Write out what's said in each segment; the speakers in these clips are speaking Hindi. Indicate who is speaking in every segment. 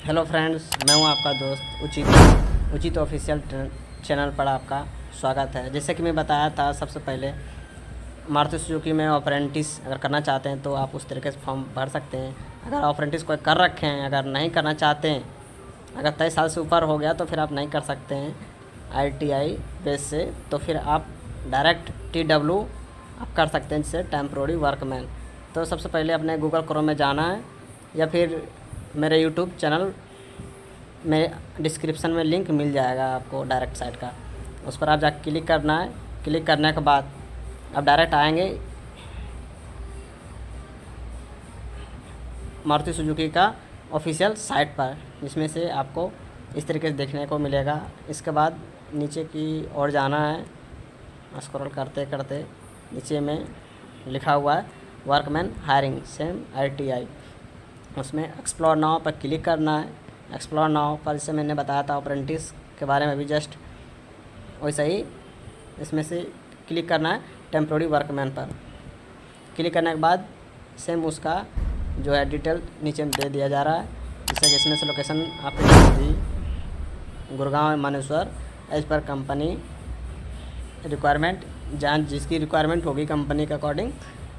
Speaker 1: हेलो फ्रेंड्स, मैं हूं आपका दोस्त उचित ऑफिशियल चैनल पर आपका स्वागत है। जैसे कि मैं बताया था सबसे पहले, मारुति सुजुकी में अप्रेंटिस अगर करना चाहते हैं तो आप उस तरीके से फॉर्म भर सकते हैं। अगर अप्रेंटिस कोई कर रखे हैं, अगर नहीं करना चाहते हैं, अगर 23 साल से ऊपर हो गया तो फिर आप नहीं कर सकते हैं ITI बेस से, तो फिर आप डायरेक्ट TW आप कर सकते हैं, जैसे टेम्प्रोरी वर्कमैन। तो सबसे पहले अपने गूगल क्रोम में जाना है या फिर मेरे यूट्यूब चैनल में डिस्क्रिप्शन में लिंक मिल जाएगा आपको डायरेक्ट साइट का, उस पर आप जाकर क्लिक करना है। क्लिक करने के बाद आप डायरेक्ट आएंगे मारुति सुजुकी का ऑफिशियल साइट पर, जिसमें से आपको इस तरीके से देखने को मिलेगा। इसके बाद नीचे की ओर जाना है, स्क्रॉल करते करते नीचे में लिखा हुआ है वर्कमैन हायरिंग सेम ITI, उसमें एक्सप्लोर नाउ पर क्लिक करना है। एक्सप्लोर नाउ पर जैसे मैंने बताया था अप्रेंटिस के बारे में भी जस्ट वैसे ही इसमें से क्लिक करना है टेम्प्रोरी वर्कमैन पर। क्लिक करने के बाद सेम उसका जो है डिटेल नीचे में दे दिया जा रहा है, जैसे कि इसमें से लोकेशन आपकी होगी Gurgaon Manesar as per company requirement, जहाँ जिसकी रिक्वायरमेंट होगी कंपनी के अकॉर्डिंग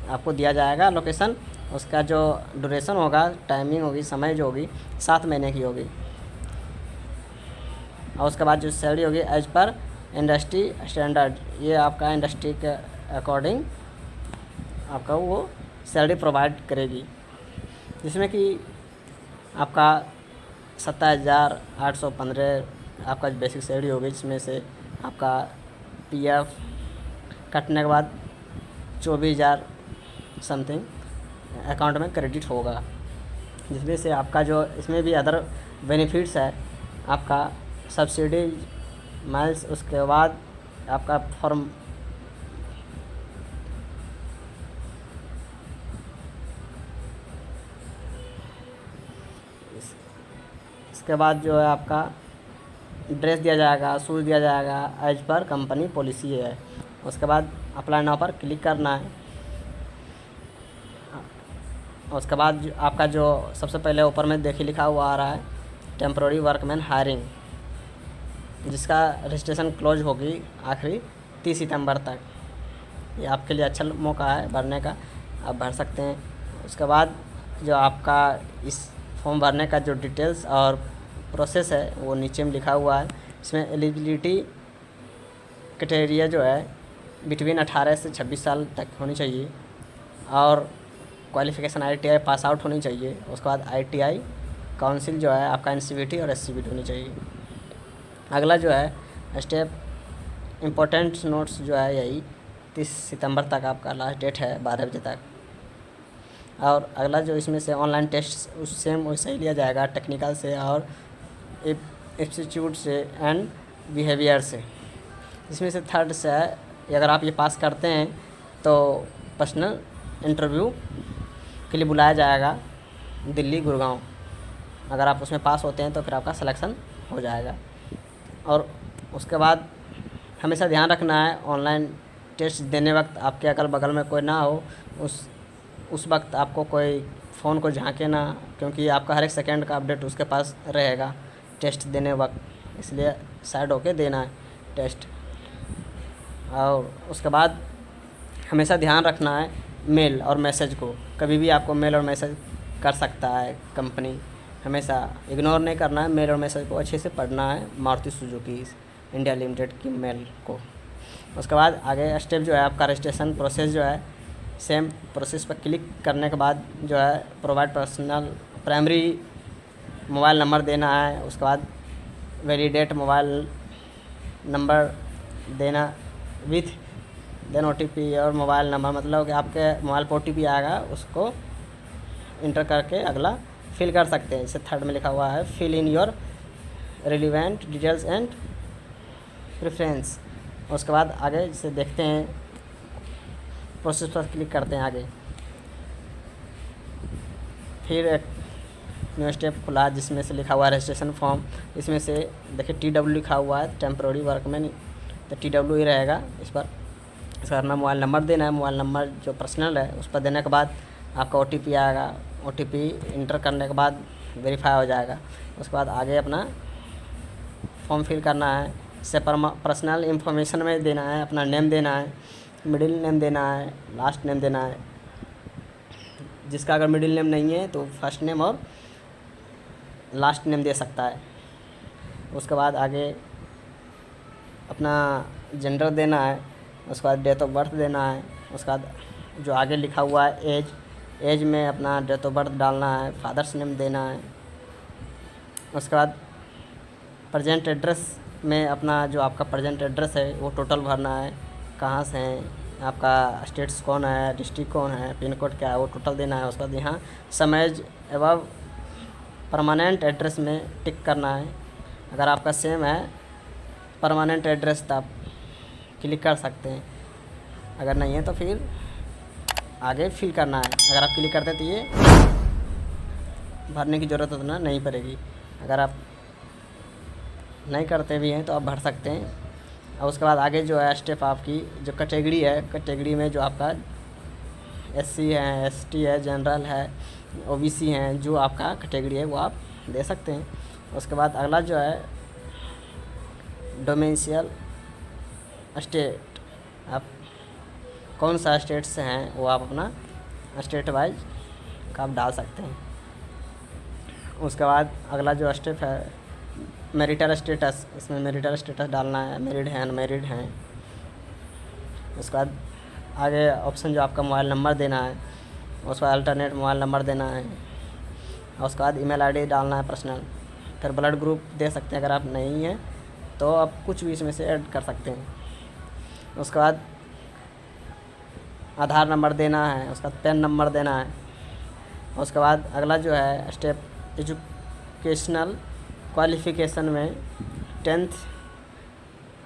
Speaker 1: आपको दिया जाएगा लोकेशन। उसका जो ड्यूरेशन होगा, टाइमिंग होगी, समय जो होगी 7 महीने की होगी। और उसके बाद जो सैलरी होगी एज पर इंडस्ट्री स्टैंडर्ड, ये आपका इंडस्ट्री के अकॉर्डिंग आपका वो सैलरी प्रोवाइड करेगी, जिसमें कि आपका 27,815 आपका बेसिक सैलरी होगी, जिसमें से आपका PF कटने के बाद 24,000 समथिंग अकाउंट में क्रेडिट होगा, जिसमें से आपका जो इसमें भी अदर बेनिफिट्स है, आपका सब्सिडी माइल्स, उसके बाद आपका फॉर्म इसके बाद जो है आपका ड्रेस दिया जाएगा, शूज़ दिया जाएगा एज पर कंपनी पॉलिसी है। उसके बाद अप्लाई नाउ पर क्लिक करना है। उसके बाद आपका जो सबसे पहले ऊपर में देखिए लिखा हुआ आ रहा है टेम्प्रोरी वर्कमैन हायरिंग, जिसका रजिस्ट्रेशन क्लोज होगी आखिरी 30 सितंबर तक। ये आपके लिए अच्छा मौका है भरने का, आप भर सकते हैं। उसके बाद जो आपका इस फॉर्म भरने का जो डिटेल्स और प्रोसेस है वो नीचे में लिखा हुआ है। इसमें एलिजिबिलिटी क्राइटेरिया जो है बिटवीन 18 से 26 साल तक होनी चाहिए, और क्वालिफ़िकेशन ITI पास आउट होनी चाहिए। उसके बाद ITI काउंसिल जो है आपका NCVT और SCVT होनी चाहिए। अगला जो है स्टेप इम्पोर्टेंट नोट्स जो है यही 30 सितंबर तक आपका लास्ट डेट है 12 बजे तक। और अगला जो इसमें से ऑनलाइन टेस्ट उस सेम वैसे ही लिया जाएगा, टेक्निकल से और एप्टीट्यूड से एंड बिहेवियर से। इसमें से थर्ड से है, अगर आप ये पास करते हैं तो पर्सनल इंटरव्यू के लिए बुलाया जाएगा दिल्ली गुड़गांव। अगर आप उसमें पास होते हैं तो फिर आपका सिलेक्शन हो जाएगा। और उसके बाद हमेशा ध्यान रखना है ऑनलाइन टेस्ट देने वक्त आपके अगल बगल में कोई ना हो, उस वक्त आपको कोई फ़ोन को झांके ना, क्योंकि आपका हर एक सेकंड का अपडेट उसके पास रहेगा टेस्ट देने वक्त, इसलिए साइड होके देना है टेस्ट। और उसके बाद हमेशा ध्यान रखना है मेल और मैसेज को, कभी भी आपको मेल और मैसेज कर सकता है कंपनी, हमेशा इग्नोर नहीं करना है। मेल और मैसेज को अच्छे से पढ़ना है मारुति सुजुकी इंडिया लिमिटेड की मेल को। उसके बाद आगे स्टेप जो है आपका रजिस्ट्रेशन प्रोसेस जो है, सेम प्रोसेस पर क्लिक करने के बाद जो है provide personal primary mobile number देना है। उसके बाद वैलिडेट मोबाइल नंबर देना विथ देन OTP और मोबाइल नंबर, मतलब कि आपके मोबाइल पर OTP आएगा, उसको इंटर करके अगला फिल कर सकते हैं। जैसे थर्ड में लिखा हुआ है fill in your relevant details and preference. उसके बाद आगे जैसे देखते हैं प्रोसेस पर क्लिक करते हैं आगे, फिर एक न्यू स्टेप खुला जिसमें से लिखा हुआ है रजिस्ट्रेशन फॉर्म। इसमें से देखिए TW लिखा हुआ है टेम्प्रोरी वर्कमैन, तो TW ही रहेगा। इस पर इसका अपना मोबाइल नंबर देना है, मोबाइल नंबर जो पर्सनल है उस पर देने के बाद आपका OTP आएगा, OTP इंटर करने के बाद वेरीफाई हो जाएगा। उसके बाद आगे अपना फॉर्म फिल करना है। इससे पर्सनल इन्फॉर्मेशन में देना है, अपना नेम देना है, मिडिल नेम देना है, लास्ट नेम देना है। जिसका अगर मिडिल नेम नहीं है तो फर्स्ट नेम और लास्ट नेम दे सकता है। उसके बाद आगे अपना जेंडर देना है, उसके बाद डेट ऑफ बर्थ देना है। उसके बाद जो आगे लिखा हुआ है एज में अपना डेट ऑफ बर्थ डालना है, फादर्स नेम देना है। उसके बाद प्रेजेंट एड्रेस में अपना जो आपका प्रेजेंट एड्रेस है वो टोटल भरना है, कहाँ से हैं, आपका स्टेट्स कौन है, डिस्ट्रिक्ट कौन है, पिन कोड क्या है, वो टोटल देना है। उसके बाद यहाँ समझ एवं परमानेंट एड्रेस में टिक करना है। अगर आपका सेम है परमानेंट एड्रेस तो आप क्लिक कर सकते हैं, अगर नहीं है तो फिर आगे फिल करना है। अगर आप क्लिक करते तो ये भरने की ज़रूरत उतना नहीं पड़ेगी। अगर आप नहीं करते भी हैं तो आप भर सकते हैं। और उसके बाद आगे जो है स्टेप आपकी जो कैटेगरी है, कैटेगरी में जो आपका एससी है, एसटी है, जनरल है, ओबीसी हैं, जो आपका कैटेगरी है वो आप दे सकते हैं। उसके बाद अगला जो है डोमेंशियल स्टेट, आप कौन सा स्टेट से हैं वो आप अपना स्टेट वाइज का आप डाल सकते हैं। उसके बाद अगला जो स्टेप है मैरिटल स्टेटस, इसमें मैरिटल स्टेटस डालना है, मैरिड हैं अनमैरिड हैं। उसके बाद आगे ऑप्शन जो आपका मोबाइल नंबर देना है, उसके बाद अल्टरनेट मोबाइल नंबर देना है। और उसके बाद ईमेल आईडी डालना है पर्सनल। फिर ब्लड ग्रुप दे सकते हैं, अगर आप नहीं हैं तो आप कुछ भी इसमें से ऐड कर सकते हैं। उसके बाद आधार नंबर देना है, उसका पैन नंबर देना है। उसके बाद अगला जो है स्टेप एजुकेशनल क्वालिफ़िकेशन में 10th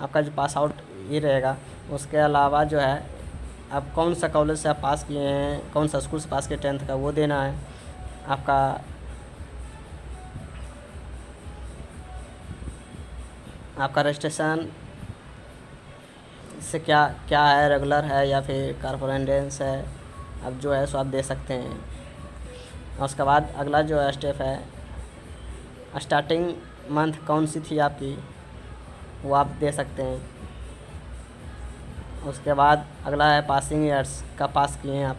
Speaker 1: आपका जो पास आउट ये रहेगा। उसके अलावा जो है आप कौन सा कॉलेज से आप पास किए हैं, कौन सा स्कूल से पास किए 10th का वो देना है। आपका रजिस्ट्रेशन से क्या क्या है, रेगुलर है या फिर कारपोरेंडेंस है, अब जो है सो आप दे सकते हैं। उसके बाद अगला जो है स्टेप है स्टार्टिंग मंथ कौन सी थी आपकी वो आप दे सकते हैं। उसके बाद अगला है पासिंग ईयर्स, कब पास किए हैं आप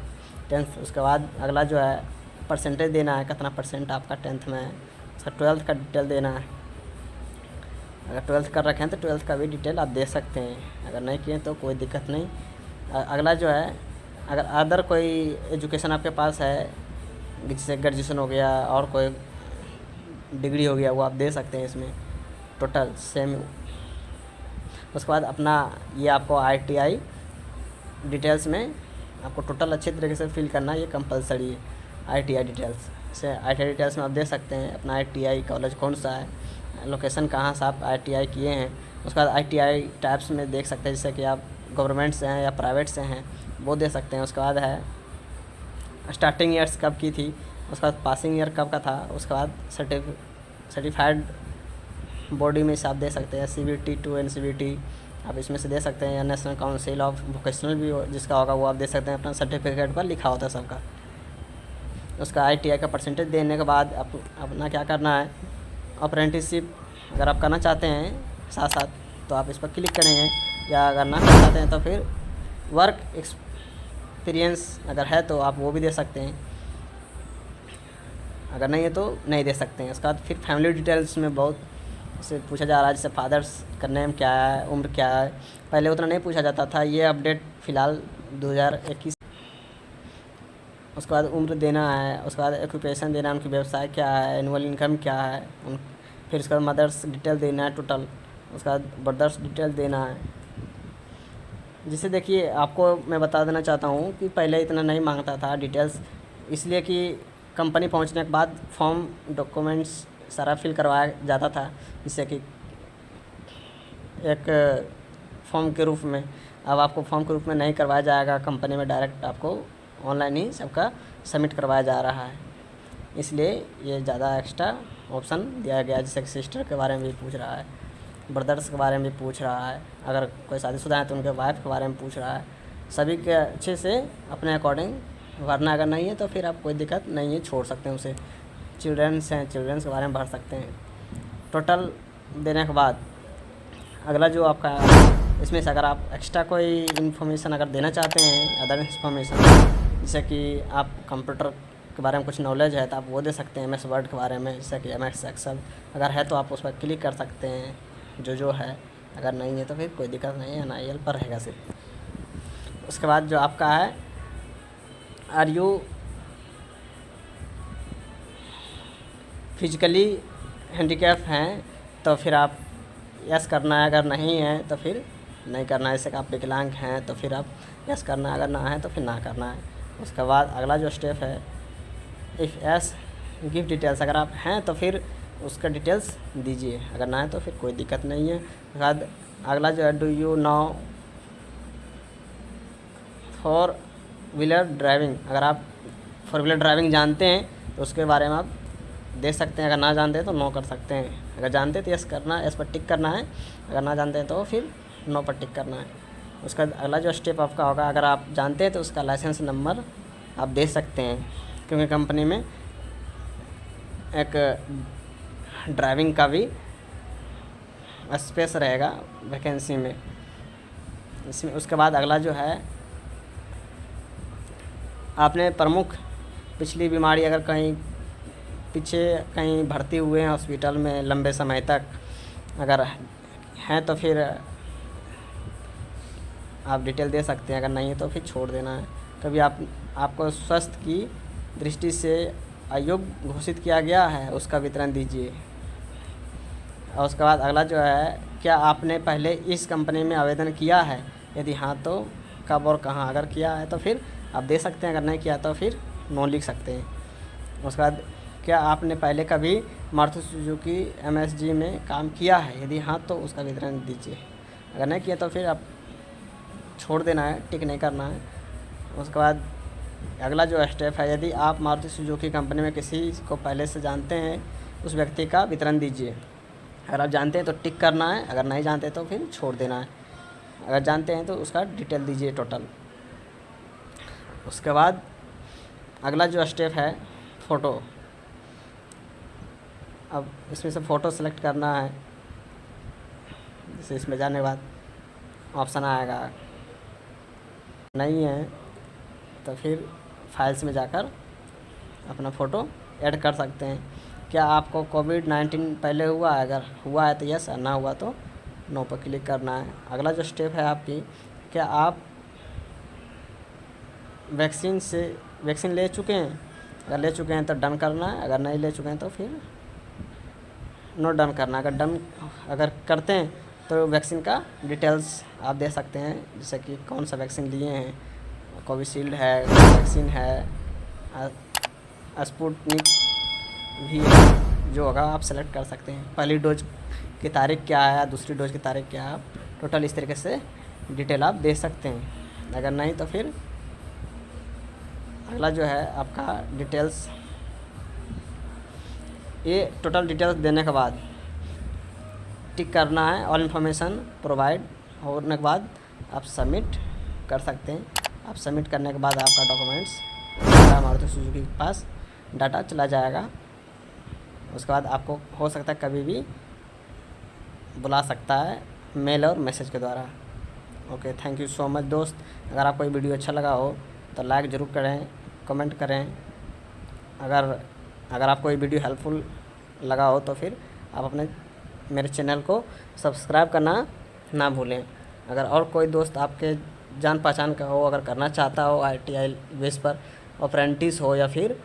Speaker 1: 10th। उसके बाद अगला जो है परसेंटेज देना है, कितना परसेंट आपका 10th में है। उसका 12th का डिटेल देना है, अगर 12th कर रखे हैं तो 12th का भी डिटेल आप दे सकते हैं, अगर नहीं किए तो कोई दिक्कत नहीं। अगला जो है अगर अदर कोई एजुकेशन आपके पास है, जैसे ग्रेजुएशन हो गया और कोई डिग्री हो गया, वो आप दे सकते हैं इसमें टोटल सेम। उसके बाद अपना ये आपको ITI डिटेल्स में आपको टोटल अच्छे तरीके से फिल करना, ये कंपलसरी है। ITI डिटेल्स से ITI डिटेल्स में आप दे सकते हैं अपना ITI कॉलेज कौन सा है, लोकेशन कहाँ से आप ITI किए हैं। उसके बाद ITI टाइप्स में देख सकते हैं, जैसे कि आप गवर्नमेंट से हैं या प्राइवेट से हैं, वो दे सकते हैं। उसके बाद है स्टार्टिंग ईयर्स कब की थी, उसके बाद पासिंग ईयर कब का था। उसके बाद सर्टिफाइड बॉडी में से आप दे सकते हैं, CBT to NCBT आप इसमें से दे सकते हैं, या नेशनल काउंसिल ऑफ वोकेशनल भी जिसका होगा वो आप दे सकते हैं, अपना सर्टिफिकेट पर लिखा होता है सबका। उसका ITI का परसेंटेज देने के बाद अपना क्या करना है, अप्रेंटिसशिप अगर आप करना चाहते हैं साथ साथ तो आप इस पर क्लिक करेंगे, या अगर ना करना चाहते हैं तो फिर वर्क एक्सपीरियंस अगर है तो आप वो भी दे सकते हैं, अगर नहीं है तो नहीं दे सकते हैं। उसके बाद फिर फैमिली डिटेल्स में बहुत से पूछा जा रहा है, जैसे फादर्स का नेम क्या है, उम्र क्या है, पहले उतना नहीं पूछा जाता था, ये अपडेट फ़िलहाल 2021। उसके बाद उम्र देना है, उसके बाद ऑक्यूपेशन देना है, उनकी व्यवसाय क्या है, एनुअल इनकम क्या है, फिर उसके बाद मदर्स डिटेल देना है टोटल, उसके बाद ब्रदर्स डिटेल देना है। जिसे देखिए आपको मैं बता देना चाहता हूँ कि पहले इतना नहीं मांगता था डिटेल्स, इसलिए कि कंपनी पहुँचने के बाद फॉर्म डॉक्यूमेंट्स सारा फिल करवाया जाता था, जिससे कि एक फॉर्म के रूप में। अब आपको फॉर्म के रूप में नहीं करवाया जाएगा, कंपनी में डायरेक्ट आपको ऑनलाइन ही सबका सबमिट करवाया जा रहा है, इसलिए ये ज़्यादा एक्स्ट्रा ऑप्शन दिया गया है। जैसे कि सिस्टर के बारे में भी पूछ रहा है, ब्रदर्स के बारे में भी पूछ रहा है, अगर कोई शादीशुदा है तो उनके वाइफ के बारे में पूछ रहा है। सभी के अच्छे से अपने अकॉर्डिंग भरना, अगर नहीं है तो फिर आप कोई दिक्कत नहीं है, छोड़ सकते हैं उसे। चिल्ड्रंस हैं, चिल्ड्रंस के बारे में भर सकते हैं। टोटल देने के बाद अगला जो आपका इसमें से अगर आप एक्स्ट्रा कोई इन्फॉर्मेशन अगर देना चाहते हैं, अदर इन्फॉर्मेशन, जैसे कि आप कंप्यूटर के बारे में कुछ नॉलेज है तो आप वो दे सकते हैं, MS वर्ड के बारे में, जैसे कि MS एक्सेल अगर है तो आप उस पर क्लिक कर सकते हैं जो है। अगर नहीं है तो फिर कोई दिक्कत नहीं है, NIL पर रहेगा सिर्फ। उसके बाद जो आपका है आर यू फिजिकली हैंडीकैप हैं तो फिर आप यस करना है, अगर नहीं है तो फिर नहीं करना है। जैसे कि आप विकलांग हैं तो फिर आप यस करना है, अगर ना है तो फिर ना करना है। उसके बाद अगला जो स्टेप है इफ़ यस गिव डिटेल्स, अगर आप हैं तो फिर उसका डिटेल्स दीजिए, अगर ना है तो फिर कोई दिक्कत नहीं है। उसके बाद अगला जो है do you know four wheeler driving, अगर आप 4 व्हीलर ड्राइविंग जानते हैं तो उसके बारे में आप दे सकते हैं, अगर ना जानते हैं तो नो कर सकते हैं। अगर जानते हैं तो यस करना है, यस पर टिक करना है, अगर ना जानते हैं तो फिर नो पर टिक करना है। उसका अगला जो स्टेप आपका होगा, अगर आप जानते हैं तो उसका लाइसेंस नंबर आप दे सकते हैं, क्योंकि कंपनी में एक ड्राइविंग का भी स्पेस रहेगा वैकेंसी में इसमें। उसके बाद अगला जो है आपने प्रमुख पिछली बीमारी, अगर कहीं पीछे कहीं भर्ती हुए हैं हॉस्पिटल में लंबे समय तक अगर हैं तो फिर आप डिटेल दे सकते हैं, अगर नहीं है तो फिर छोड़ देना है। कभी आपको स्वास्थ्य की दृष्टि से अयोग्य घोषित किया गया है उसका विवरण दीजिए। और उसके बाद अगला जो है क्या आपने पहले इस कंपनी में आवेदन किया है, यदि हाँ तो कब और कहाँ, अगर किया है तो फिर आप दे सकते हैं, अगर नहीं किया तो फिर नो लिख सकते हैं। उसके बाद क्या आपने पहले कभी मारुति सुजुकी MSG में काम किया है, यदि हाँ तो उसका विवरण दीजिए, अगर नहीं किया तो फिर आप छोड़ देना है, टिक नहीं करना है। उसके बाद अगला जो स्टेप है यदि आप मारुति सुजुकी कंपनी में किसी को पहले से जानते हैं उस व्यक्ति का विवरण दीजिए, अगर आप जानते हैं तो टिक करना है, अगर नहीं जानते तो फिर छोड़ देना है, अगर जानते हैं तो उसका डिटेल दीजिए टोटल। उसके बाद अगला जो स्टेप है फ़ोटो, अब इसमें से फ़ोटो सेलेक्ट करना है। जैसे इसमें जाने के बाद ऑप्शन आएगा, नहीं है तो फिर फाइल्स में जाकर अपना फ़ोटो ऐड कर सकते हैं। क्या आपको कोविड-19 पहले हुआ है, अगर हुआ है तो यस, ना हुआ तो नो पर क्लिक करना है। अगला जो स्टेप है आपकी, क्या आप वैक्सीन ले चुके हैं, अगर ले चुके हैं तो डन करना है, अगर नहीं ले चुके हैं तो फिर नो डन करना। अगर करते हैं तो वैक्सीन का डिटेल्स आप दे सकते हैं, जैसे कि कौन सा वैक्सीन लिए हैं, कोविशील्ड है, वैक्सीन है, स्पुतनिक भी है, जो होगा आप सेलेक्ट कर सकते हैं। पहली डोज की तारीख क्या है, दूसरी डोज की तारीख क्या है, आप टोटल इस तरीके से डिटेल आप दे सकते हैं। अगर नहीं तो फिर अगला जो है आपका डिटेल्स, ये टोटल डिटेल्स देने के बाद टिक करना है, ऑल इन्फॉर्मेशन प्रोवाइड होने के बाद आप सबमिट कर सकते हैं। आप सबमिट करने के बाद आपका डॉक्यूमेंट्स मारुति सुजुकी के पास डाटा चला जाएगा। उसके बाद आपको हो सकता है कभी भी बुला सकता है मेल और मैसेज के द्वारा। Okay, thank you so much दोस्त। अगर आपको ये वीडियो अच्छा लगा हो तो लाइक ज़रूर करें, कमेंट करें। अगर आपको ये वीडियो हेल्पफुल लगा हो तो फिर आप अपने मेरे चैनल को सब्सक्राइब करना ना भूलें। अगर और कोई दोस्त आपके जान पहचान का हो, अगर करना चाहता हो ITI बेस पर अप्रेंटिस हो या फिर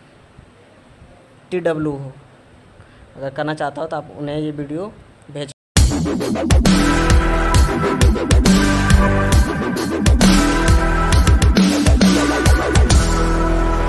Speaker 1: TW हो, अगर करना चाहता हो तो आप उन्हें ये वीडियो भेज